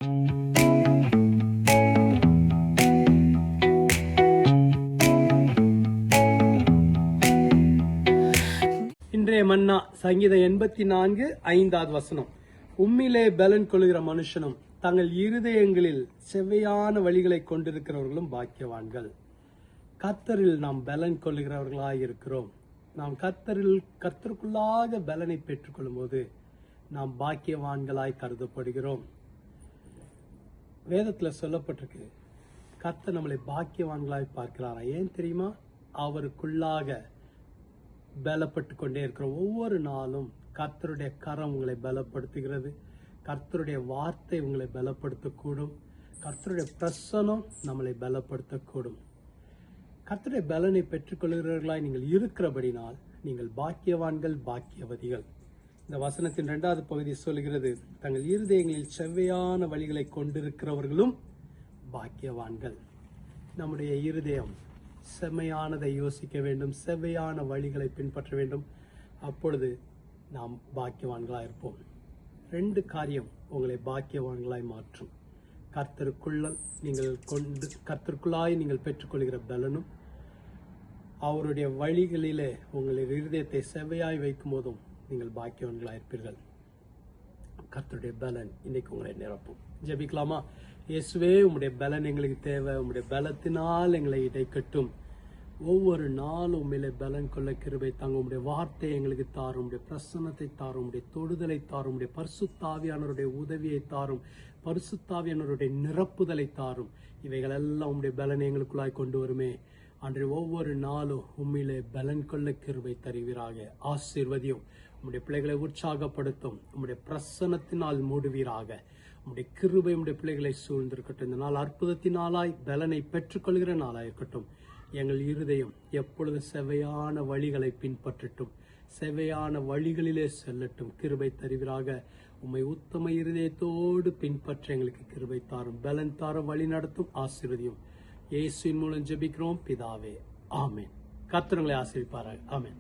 இன்றைய மன்னா சங்கீதம் 84:5 வசனம். உம்மிலே பலன் கொள்கிற மனுஷனும் தங்கள் இருதயங்களில் செவ்வையான வழிகளை கொண்டிருக்கிறவர்களும் பாக்கியவான்கள். கர்த்தரில் நாம் பலன் கொள்ளுகிறவர்களாய் இருக்கிறோம். நாம் கர்த்தருக்குள்ளாக பலனை பெற்றுக்கொள்ளும் போது நாம் பாக்கியவான்களாய் கருதப்படுகிறோம். வேதத்துல சொல்லப்பட்டிருக்கு, கர்த்தர் நம்மளை பாக்கியவான்களாய் பார்க்கிறாரா. ஏன் தெரியுமா? அவருக்குள்ளாக பலப்பட்டு கொண்டே இருக்கிறோம். ஒவ்வொரு நாளும் கர்த்தருடைய கரம் உங்களை பலப்படுத்துகிறது. கர்த்தருடைய வார்த்தை உங்களை பலப்படுத்தக்கூடும். கர்த்தருடைய பிரசனம் நம்மளை பலப்படுத்தக்கூடும். கர்த்தருடைய பலனை பெற்றுக்கொள்கிறவர்களாய் நீங்கள் இருக்கிறபடினால் நீங்கள் பாக்கியவான்கள், பாக்கியவதிகள். இந்த வசனத்தின் 2வது பகுதி சொல்கிறது, தங்கள் இருதயங்களில் செவ்வையான வழிகளை கொண்டிருக்கிறவர்களும் பாக்கியவான்கள். நம்முடைய இருதயம் செம்மையானதை யோசிக்க வேண்டும், செவ்வையான வழிகளை பின்பற்ற வேண்டும். அப்பொழுது நாம் பாக்கியவான்களாய் இருப்போம். 2 காரியம் உங்களை பாக்கியவான்களாய் மாற்றும். கர்த்தருக்குள்ளாய் நீங்கள் பெற்றுக்கொள்கிற பலனும், அவருடைய வழிகளிலே உங்களுடைய இருதயத்தை செவ்வையாய் வைக்கும் போதும் நீங்கள் பாக்கியவான்களாய் இருப்பீர்கள். கர்த்தருடைய பலன் இன்னைக்கு உங்களை நிரப்பும். ஜெபிக்கலாமா? இயேசுவே, உம்முடைய பலன் எங்களுக்கு தேவை. உம்முடைய பலத்தினால் எங்களை இடைக்கட்டும். ஒவ்வொரு நாளும் உண்மையிலே பலன் கொள்ள கிருபை தாங்க. உம்முடைய வார்த்தையை எங்களுக்கு தாரும், உம்முடைய பிரசன்னத்தை தாரும், உம்முடைய தொடுதலை தாரும், உம்முடைய பரிசுத்தாவியானவருடைய உதவியை தாரும், பரிசுத்தாவியானவருடைய நிரப்புதலை தாரும். இவைகள் எல்லாம் உம்முடைய பலனை எங்களுக்குள்ளாய் கொண்டு வருமே. அன்று ஒவ்வொரு நாளும் உண்மையிலே பலன் கொள்ள கிருபை தருவீராக. ஆசீர்வதியும். உம்முடைய பிள்ளைகளை உற்சாகப்படுத்தும். உம்முடைய பிரசன்னத்தினால் மூடுவீராக. உம்முடைய கிருபை உம்முடைய பிள்ளைகளை சூழ்ந்திருக்கட்டும். இந்த நாள் அற்புதத்தின் நாளாய், பலனை பெற்றுக்கொள்கிற நாளாய் இருக்கட்டும். எங்கள் இருதயம் எப்பொழுது செவ்வையான வழிகளை பின்பற்றட்டும், செவ்வையான வழிகளிலே செல்லட்டும். கிருபை தருவீராக. உம்மை உத்தம இருதயத்தோடு பின்பற்ற எங்களுக்கு கிருபை தாரும், பலன் தாரும், வழி நடத்தும். ஆசீர்வதியும். இயேசுவின் மூலம் ஜெபிக்கிறோம் பிதாவே, ஆமென். கர்த்தர் உங்களை ஆசீர்வதிப்பாராக. ஆமென்.